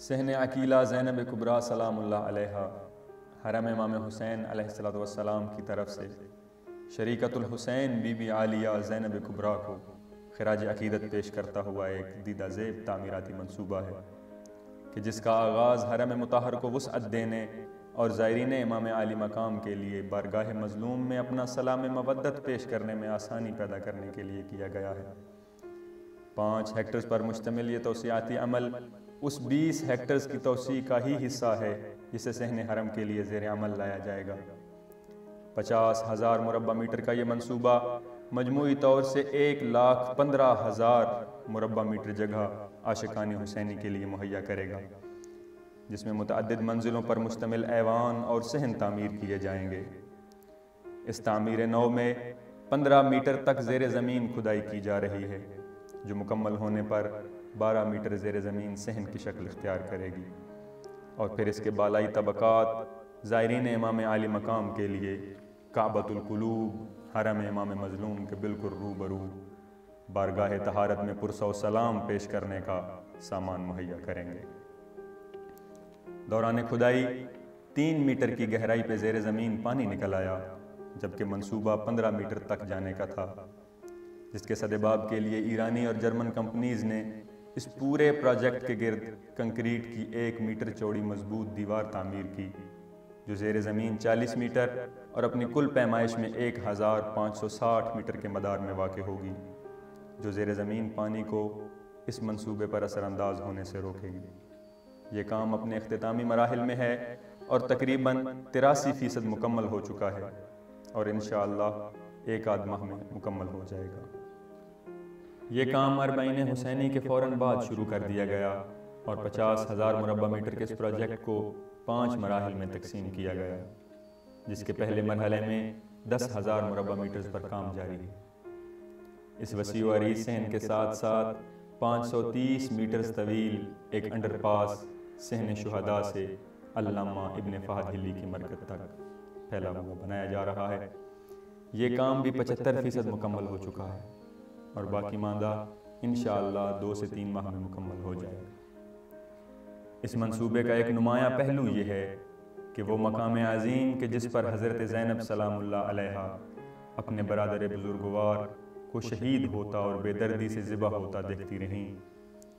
صحن عقیلہ زینب کبریٰ سلام اللہ علیہا حرم امام حسین علیہ السلام کی طرف سے شریکت الحسین بی بی عالیہ زینب کبریٰ کو خراج عقیدت پیش کرتا ہوا ایک دیدہ زیب تعمیراتی منصوبہ ہے کہ جس کا آغاز حرم مطہر کو وسعت دینے اور زائرین امام عالی مقام کے لیے بارگاہ مظلوم میں اپنا سلام مودت پیش کرنے میں آسانی پیدا کرنے کے لیے کیا گیا ہے۔ 5 ہیکٹرز پر مشتمل یہ توسیعاتی عمل اس 20 ہیکٹرز کی توسیع کا ہی حصہ ہے جسے صحن حرم کے لیے زیر عمل لایا جائے گا۔ 50,000 مربع میٹر کا یہ منصوبہ مجموعی طور سے 1,15,000 مربع میٹر جگہ عاشقان حسینی کے لیے مہیا کرے گا، جس میں متعدد منزلوں پر مشتمل ایوان اور صحن تعمیر کیے جائیں گے۔ اس تعمیر نو میں 15 میٹر تک زیر زمین کھدائی کی جا رہی ہے، جو مکمل ہونے پر 12 میٹر زیر زمین صحن کی شکل اختیار کرے گی، اور پھر اس کے بالائی طبقات زائرین امام عالی مقام کے لیے کعبۃ القلوب حرم امام مظلوم کے بالکل روبرو بارگاہ طہارت میں پرسہ و سلام پیش کرنے کا سامان مہیا کریں گے۔ دوران کھدائی 3 میٹر کی گہرائی پہ زیر زمین پانی نکل آیا، جبکہ منصوبہ 15 میٹر تک جانے کا تھا، جس کے سدباب کے لیے ایرانی اور جرمن کمپنیز نے اس پورے پروجیکٹ کے گرد کنکریٹ کی 1 میٹر چوڑی مضبوط دیوار تعمیر کی، جو زیر زمین 40 میٹر اور اپنی کل پیمائش میں 1560 میٹر کے مدار میں واقع ہوگی، جو زیر زمین پانی کو اس منصوبے پر اثر انداز ہونے سے روکے گی۔ یہ کام اپنے اختتامی مراحل میں ہے اور تقریباً 83% مکمل ہو چکا ہے، اور انشاءاللہ 1 آدھ ماہ میں مکمل ہو جائے گا۔ یہ کام 40 حسینی کے فوراً بعد شروع کر دیا گیا اور 50,000 مربع میٹر کے اس پروجیکٹ کو 5 مراحل میں تقسیم کیا گیا، جس کے پہلے مرحلے میں 10,000 مربع میٹر پر کام جاری ہے۔ اس وسیع و عریض صحن کے ساتھ ساتھ 530 میٹر طویل ایک انڈر پاس صحن شہداء سے علامہ ابن فہد ہلی کی مرکز تک پھیلا ہوا بنایا جا رہا ہے۔ یہ کام بھی 75% مکمل ہو چکا ہے اور باقی ماندہ انشاءاللہ 2 سے 3 ماہ میں مکمل ہو جائے گا۔ اس منصوبے کا ایک نمایاں پہلو یہ ہے کہ وہ مقام عظیم کہ جس پر حضرت زینب سلام اللہ علیہا اپنے برادر بزرگوار کو شہید ہوتا اور بے دردی سے ذبح ہوتا دیکھتی رہیں،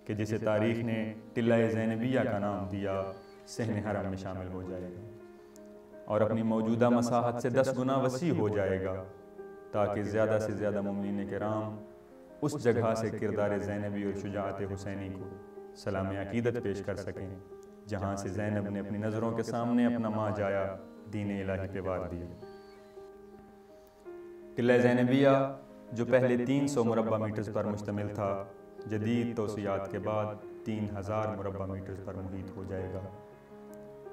کہ جسے تاریخ نے ٹلہ زینبیہ کا نام دیا، صحن حرم میں شامل ہو جائے گا اور اپنی موجودہ مساحت سے 10 گنا وسیع ہو جائے گا، تاکہ زیادہ سے زیادہ مومنین کرام اس جگہ سے کردار زینبی اور شجاعت حسینی کو سلام عقیدت پیش کر سکیں، جہاں سے زینب نے اپنی نظروں کے سامنے اپنا ماں جایا دین الہی پہ وار دیا۔ ٹلہ زینبیہ جو پہلے 300 مربع میٹر پر مشتمل تھا، جدید توسیعات کے بعد 3,000 مربع میٹر پر محیط ہو جائے گا،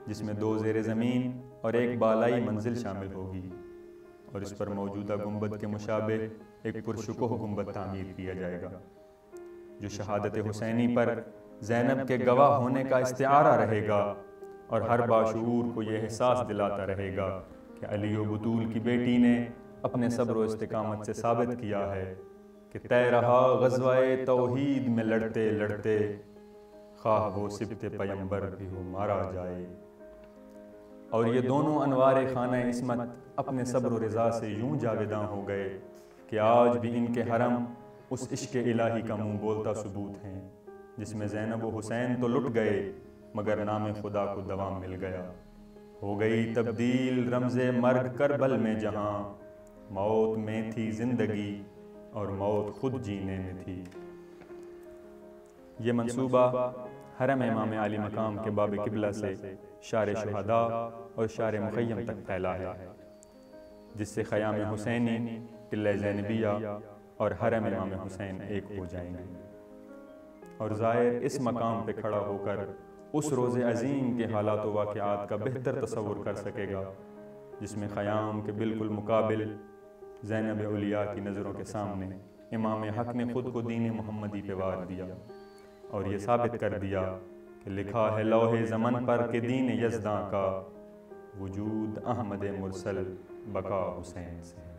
جس میں 2 زیر زمین اور 1 بالائی منزل شامل ہوگی، اور اس پر موجودہ گنبد کے مشابہ ایک پرشکوہ گنبد تعمیر کیا جائے گا، جو شہادت حسینی پر زینب کے گواہ ہونے کا استعارہ رہے گا اور ہر باشعور کو یہ احساس دلاتا رہے گا کہ علی و بطول کی بیٹی نے اپنے صبر و استقامت سے ثابت کیا ہے کہ طے رہا غزوہ توحید میں لڑتے لڑتے، خواہ وہ سبط پیمبر بھی ہو مارا جائے۔ اور یہ دونوں انوار خانہ عصمت اپنے صبر و رضا سے یوں جاویداں ہو گئے کہ آج بھی ان کے حرم اس عشق الہی کا منہ بولتا ثبوت ہیں، جس میں زینب و حسین تو لٹ گئے مگر نام خدا کو دوام مل گیا۔ ہو گئی تبدیل رمز مرگ کربل میں، جہاں موت میں تھی زندگی اور موت خود جینے میں تھی۔ یہ منصوبہ حرم امام عالی مقام کے باب قبلہ سے شار شہداء اور شار مخیم تک پھیلا ہے، جس سے خیام حسینی، ٹلہ زینبیہ اور حرم امام حسین ایک ہو جائیں گے، اور زائر اس مقام پہ کھڑا ہو کر اس روز عظیم کے حالات و واقعات کا بہتر تصور کر سکے گا، جس میں خیام کے بالکل مقابل زینب اولیاء کی نظروں کے سامنے امام حق نے خود کو دین محمدی پہ وار دیا اور یہ ثابت کر دیا کہ لکھا ہے لوح زمن پر کہ دین یزداں کا وجود احمد مرسل بقا حسین سے۔